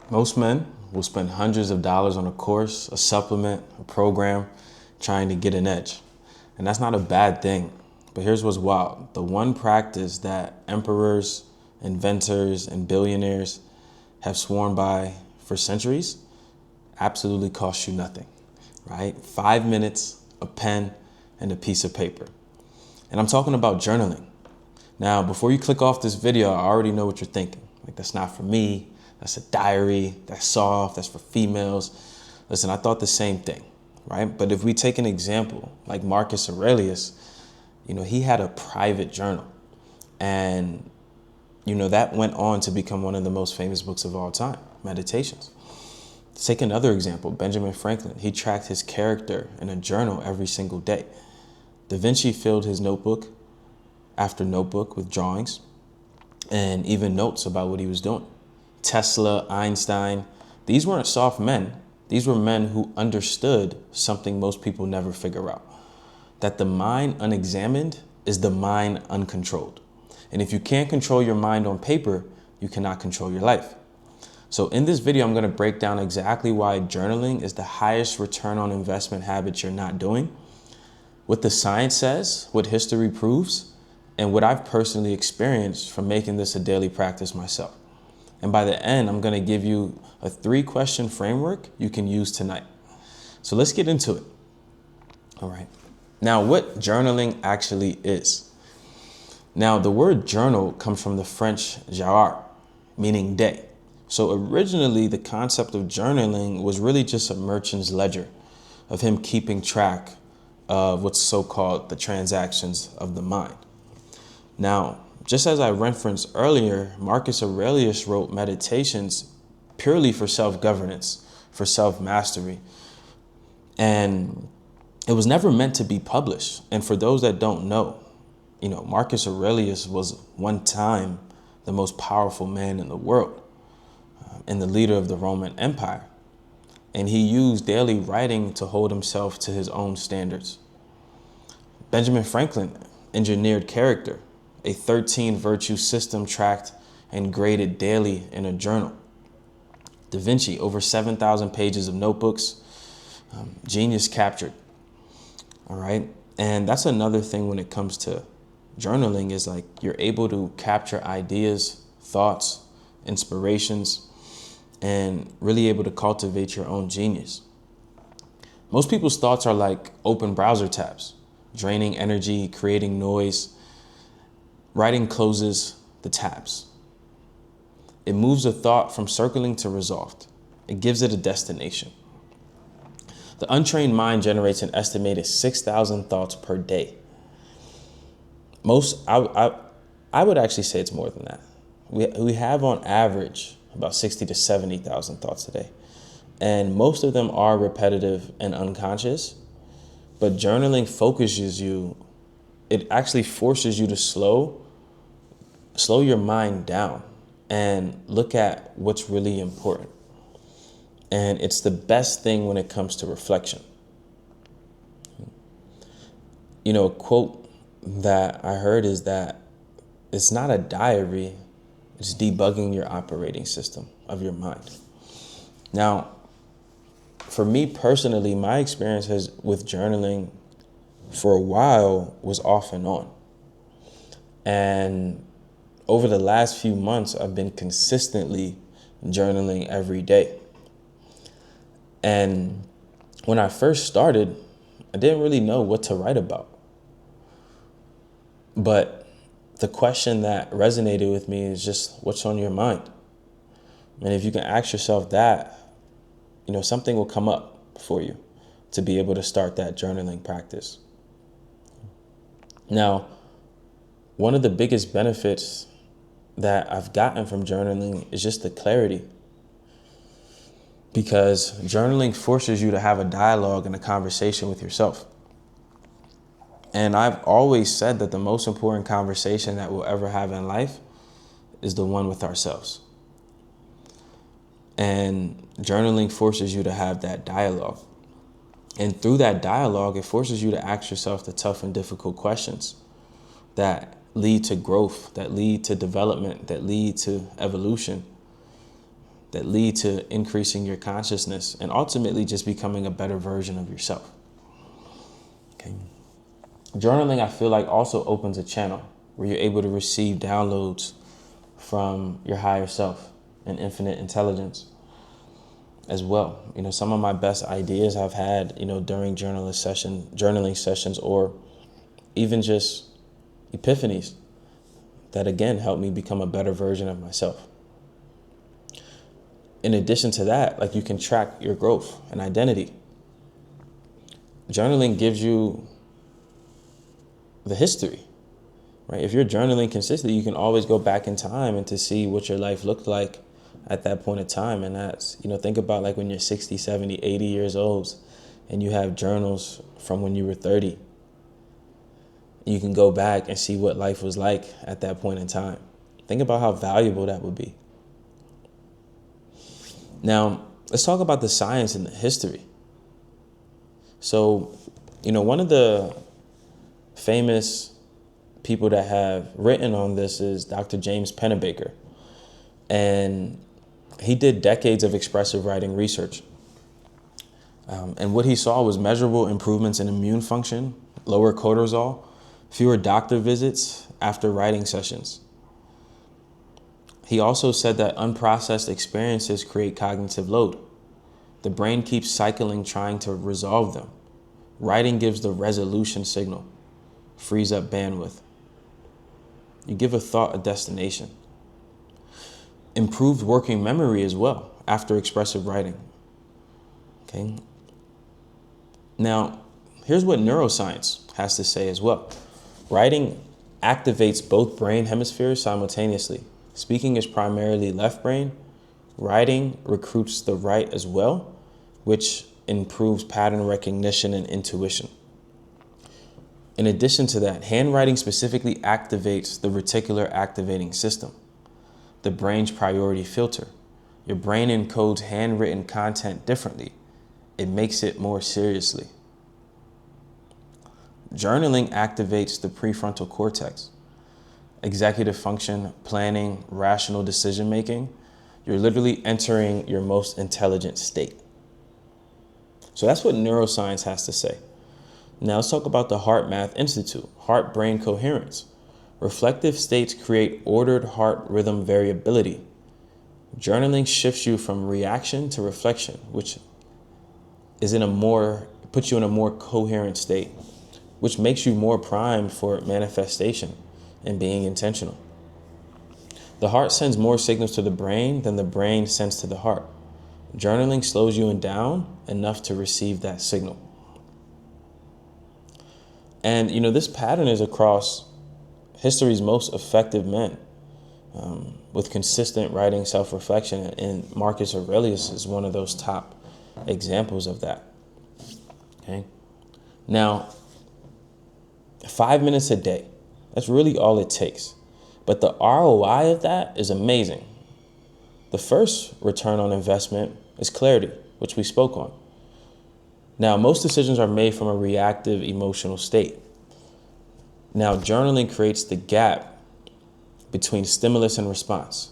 Most men will spend hundreds of dollars on a course, a supplement, a program, trying to get an edge. And that's not a bad thing. But here's what's wild. The one practice that emperors, inventors, and billionaires have sworn by for centuries absolutely costs you nothing, right? 5 minutes, a pen, and a piece of paper. And I'm talking about journaling. Now, before you click off this video, I already know what you're thinking. Like, that's not for me. That's a diary. That's soft. That's for females. Listen, I thought the same thing, right? But if we take an example like Marcus Aurelius, he had a private journal. And, that went on to become one of the most famous books of all time, Meditations. Let's take another example, Benjamin Franklin. He tracked his character in a journal every single day. Da Vinci filled his notebook after notebook with drawings and even notes about what he was doing. Tesla, Einstein, these weren't soft men. These were men who understood something most people never figure out, that the mind unexamined is the mind uncontrolled. And if you can't control your mind on paper, you cannot control your life. So in this video, I'm going to break down exactly why journaling is the highest return on investment habit you're not doing, what the science says, what history proves, and what I've personally experienced from making this a daily practice myself. And by the end, I'm going to give you a 3-question framework you can use tonight. So let's get into it. All right. Now, what journaling actually is. Now, the word journal comes from the French jour, meaning day. So originally, the concept of journaling was really just a merchant's ledger of him keeping track of what's so-called the transactions of the mind. Now, just as I referenced earlier, Marcus Aurelius wrote Meditations purely for self-governance, for self-mastery. And it was never meant to be published. And for those that don't know, Marcus Aurelius was one time the most powerful man in the world and the leader of the Roman Empire. And he used daily writing to hold himself to his own standards. Benjamin Franklin engineered character, a 13-virtue system tracked and graded daily in a journal. Da Vinci, over 7,000 pages of notebooks, genius captured. All right. And that's another thing when it comes to journaling is like you're able to capture ideas, thoughts, inspirations, and really able to cultivate your own genius. Most people's thoughts are like open browser tabs, draining energy, creating noise. Writing closes the tabs. It moves a thought from circling to resolved. It gives it a destination. The untrained mind generates an estimated 6,000 thoughts per day. I would actually say it's more than that. We have on average about 60 to 70,000 thoughts a day. And most of them are repetitive and unconscious, but journaling focuses you. It actually forces you to slow your mind down and look at what's really important. And it's the best thing when it comes to reflection. A quote that I heard is that it's not a diary, it's debugging your operating system of your mind. Now, for me personally, my experience with journaling for a while was off and on. And over the last few months, I've been consistently journaling every day. And when I first started, I didn't really know what to write about. But the question that resonated with me is just what's on your mind? And if you can ask yourself that, something will come up for you to be able to start that journaling practice. Now, one of the biggest benefits that I've gotten from journaling is just the clarity. Because journaling forces you to have a dialogue and a conversation with yourself. And I've always said that the most important conversation that we'll ever have in life is the one with ourselves. And journaling forces you to have that dialogue. And through that dialogue, it forces you to ask yourself the tough and difficult questions that lead to growth, that lead to development, that lead to evolution, that lead to increasing your consciousness and ultimately just becoming a better version of yourself. Okay. Journaling, I feel like, also opens a channel where you're able to receive downloads from your higher self and infinite intelligence as well. Some of my best ideas I've had, during journaling sessions, or even just epiphanies that again help me become a better version of myself. In addition to that, like, you can track your growth and identity. Journaling gives you the history, right? If you're journaling consistently, you can always go back in time and to see what your life looked like at that point in time. And that's, think about like when you're 60, 70, 80 years old and you have journals from when you were 30. You can go back and see what life was like at that point in time. Think about how valuable that would be. Now, let's talk about the science and the history. So, one of the famous people that have written on this is Dr. James Pennebaker. And he did decades of expressive writing research. And what he saw was measurable improvements in immune function, lower cortisol, fewer doctor visits after writing sessions. He also said that unprocessed experiences create cognitive load. The brain keeps cycling, trying to resolve them. Writing gives the resolution signal, frees up bandwidth. You give a thought a destination. Improved working memory as well after expressive writing. Okay. Now, here's what neuroscience has to say as well. Writing activates both brain hemispheres simultaneously. Speaking is primarily left brain. Writing recruits the right as well, which improves pattern recognition and intuition. In addition to that, handwriting specifically activates the reticular activating system, the brain's priority filter. Your brain encodes handwritten content differently. It makes it more seriously. Journaling activates the prefrontal cortex, executive function, planning, rational decision making. You're literally entering your most intelligent state. So that's what neuroscience has to say. Now let's talk about the Heart Math Institute, heart-brain coherence. Reflective states create ordered heart rhythm variability. Journaling shifts you from reaction to reflection, which puts you in a more coherent state, which makes you more primed for manifestation and being intentional. The heart sends more signals to the brain than the brain sends to the heart. Journaling slows you down enough to receive that signal. And, this pattern is across history's most effective men, with consistent writing, self-reflection, and Marcus Aurelius is one of those top examples of that. Okay. Now, 5 minutes a day, that's really all it takes. But the ROI of that is amazing. The first return on investment is clarity, which we spoke on. Now, most decisions are made from a reactive emotional state. Now, journaling creates the gap between stimulus and response.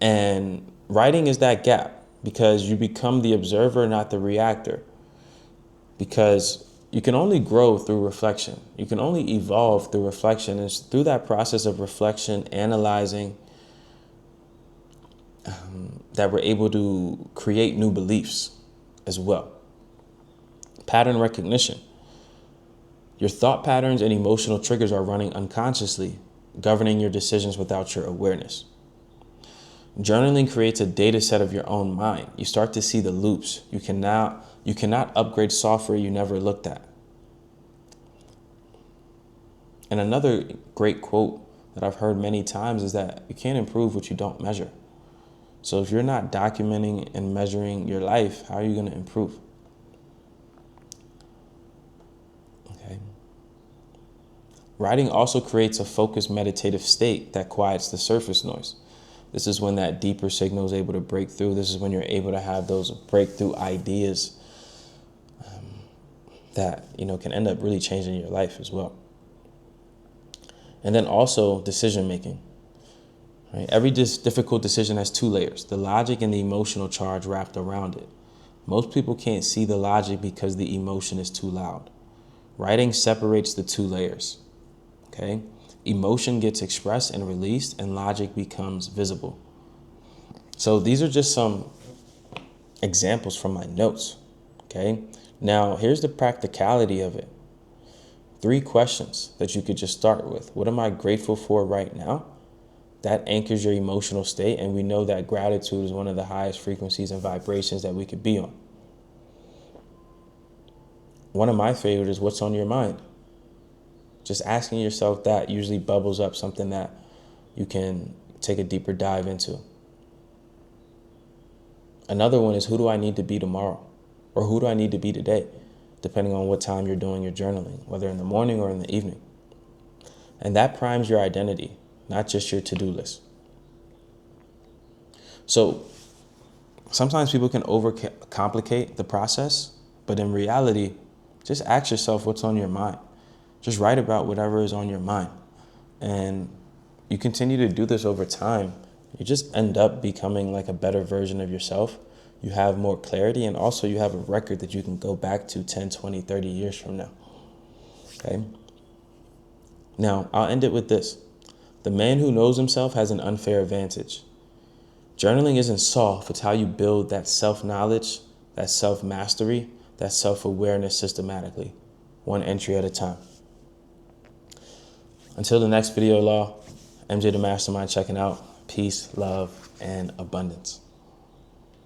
And writing is that gap because you become the observer, not the reactor. Because you can only grow through reflection. You can only evolve through reflection. And it's through that process of reflection, analyzing, that we're able to create new beliefs as well. Pattern recognition. Your thought patterns and emotional triggers are running unconsciously, governing your decisions without your awareness. Journaling creates a data set of your own mind. You start to see the loops. You cannot upgrade software you never looked at. And another great quote that I've heard many times is that you can't improve what you don't measure. So if you're not documenting and measuring your life, how are you going to improve? Okay. Writing also creates a focused meditative state that quiets the surface noise. This is when that deeper signal is able to break through. This is when you're able to have those breakthrough ideas that can end up really changing your life as well. And then also decision making. Right? Every difficult decision has two layers, the logic and the emotional charge wrapped around it. Most people can't see the logic because the emotion is too loud. Writing separates the two layers. Okay? Emotion gets expressed and released, and logic becomes visible. So these are just some examples from my notes. Okay? Now, here's the practicality of it. 3 questions that you could just start with. What am I grateful for right now? That anchors your emotional state, and we know that gratitude is one of the highest frequencies and vibrations that we could be on. One of my favorites is what's on your mind. Just asking yourself that usually bubbles up something that you can take a deeper dive into. Another one is, who do I need to be tomorrow? Or who do I need to be today? Depending on what time you're doing your journaling, whether in the morning or in the evening. And that primes your identity, not just your to-do list. So sometimes people can overcomplicate the process, but in reality, just ask yourself what's on your mind. Just write about whatever is on your mind. And you continue to do this over time, you just end up becoming like a better version of yourself. You have more clarity, and also you have a record that you can go back to 10, 20, 30 years from now. Okay? Now, I'll end it with this. The man who knows himself has an unfair advantage. Journaling isn't soft, it's how you build that self-knowledge, that self-mastery, that self-awareness systematically, one entry at a time. Until the next video, Law, MJ the Mastermind checking out. Peace, love, and abundance.